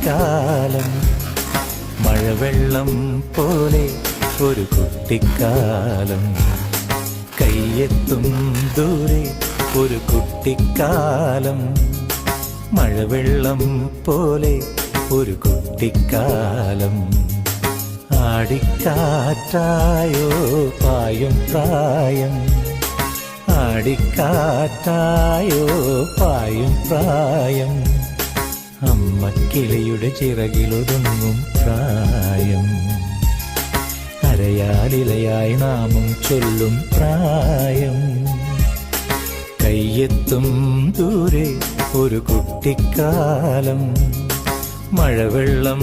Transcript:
കുട്ടിക്കാലം മഴവെള്ളം പോലെ ഒരു കുട്ടിക്കാലം കയ്യെത്തും ദൂരെ ഒരു കുട്ടിക്കാലം മഴവെള്ളം പോലെ ഒരു കുട്ടിക്കാലം ആടിക്കാറ്റായോ പായും പ്രായം ആടിക്കാറ്റായോ പായും പ്രായം അമ്മക്കിളിയുടെ ചിറകിലൊതുങ്ങും പ്രായം അരയാലിലയായി നാമം ചൊല്ലും പ്രായം കയ്യെത്തും ദൂരെ ഒരു കുട്ടിക്കാലം മഴവെള്ളം